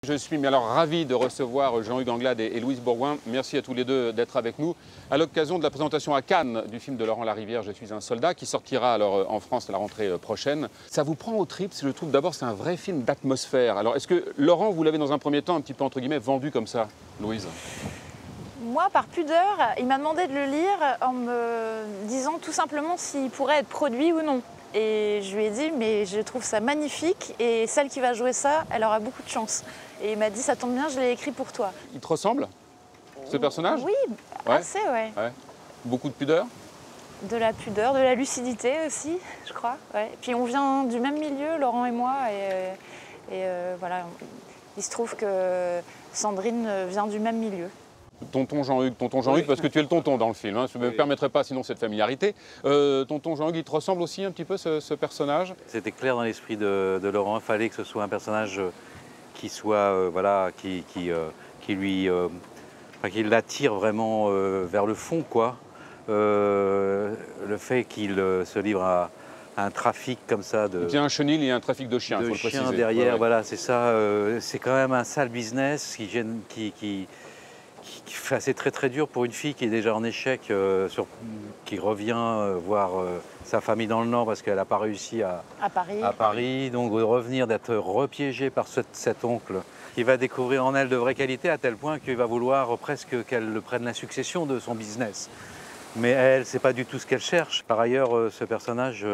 Je suis mais alors ravi de recevoir Jean-Hugues Anglade et Louise Bourgoin. Merci à tous les deux d'être avec nous à l'occasion de la présentation à Cannes du film de Laurent Larivière, Je suis un soldat, qui sortira alors en France à la rentrée prochaine. Ça vous prend aux tripes, je trouve. D'abord, c'est un vrai film d'atmosphère. Alors, est-ce que Laurent, vous l'avez dans un premier temps un petit peu entre guillemets vendu comme ça, Louise? Moi, par pudeur, il m'a demandé de le lire en me disant tout simplement s'il pourrait être produit ou non. Et je lui ai dit, mais je trouve ça magnifique et celle qui va jouer ça, elle aura beaucoup de chance. Et il m'a dit, ça tombe bien, je l'ai écrit pour toi. Il te ressemble, ce personnage? Oui, assez, ouais. Beaucoup de pudeur? De la pudeur, de la lucidité aussi, je crois. Ouais. Puis on vient du même milieu, Laurent et moi, et voilà. Il se trouve que Sandrine vient du même milieu. Tonton Jean-Hugues, oui. Parce que tu es le tonton dans le film, hein. Je ne me permettrais pas sinon cette familiarité. Tonton Jean-Hugues, il te ressemble aussi un petit peu ce personnage? C'était clair dans l'esprit de Laurent, il fallait que ce soit un personnage qui soit, voilà, qui l'attire vraiment vers le fond, quoi. Le fait qu'il se livre à un trafic comme ça de... Il y a un chenil et un trafic de chiens, il faut le préciser. Derrière, ouais. Voilà, c'est ça. C'est quand même un sale business c'est très très dur pour une fille qui est déjà en échec, qui revient voir sa famille dans le Nord parce qu'elle n'a pas réussi à Paris. Donc de revenir, d'être repiégée par cet oncle qui va découvrir en elle de vraies qualités à tel point qu'il va vouloir presque qu'elle prenne la succession de son business. Mais elle, c'est pas du tout ce qu'elle cherche. Par ailleurs, ce personnage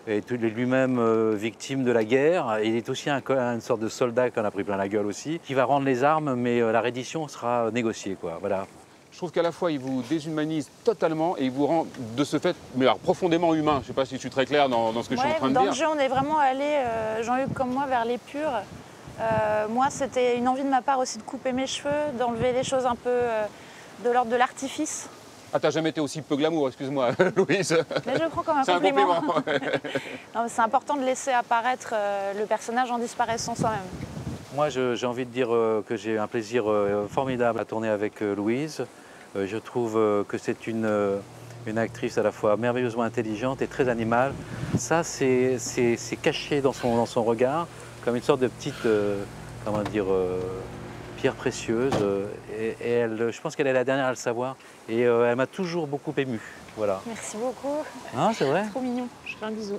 est lui-même victime de la guerre. Il est aussi une sorte de soldat qui en a pris plein la gueule aussi, qui va rendre les armes, mais la reddition sera négociée, quoi. Voilà. Je trouve qu'à la fois, il vous déshumanise totalement et il vous rend, de ce fait, mais alors, profondément humain. Je ne sais pas si je suis très clair dans ce que je suis en train de dire. Dans le jeu, on est vraiment allé, Jean-Hugues comme moi, vers l'épure. Moi, c'était une envie de ma part aussi de couper mes cheveux, d'enlever les choses un peu de l'ordre de l'artifice. Ah, t'as jamais été aussi peu glamour, excuse-moi, Louise. Mais je le prends comme un compliment. C'est important de laisser apparaître le personnage en disparaissant soi-même. Moi, j'ai envie de dire que j'ai un plaisir formidable à tourner avec Louise. Je trouve que c'est une actrice à la fois merveilleusement intelligente et très animale. Ça, c'est caché dans son regard, comme une sorte de petite, pierre précieuse. Et elle, je pense qu'elle est la dernière à le savoir. Et elle m'a toujours beaucoup ému. Voilà. Merci beaucoup. Ah, c'est vrai? Trop mignon. Je fais un bisou.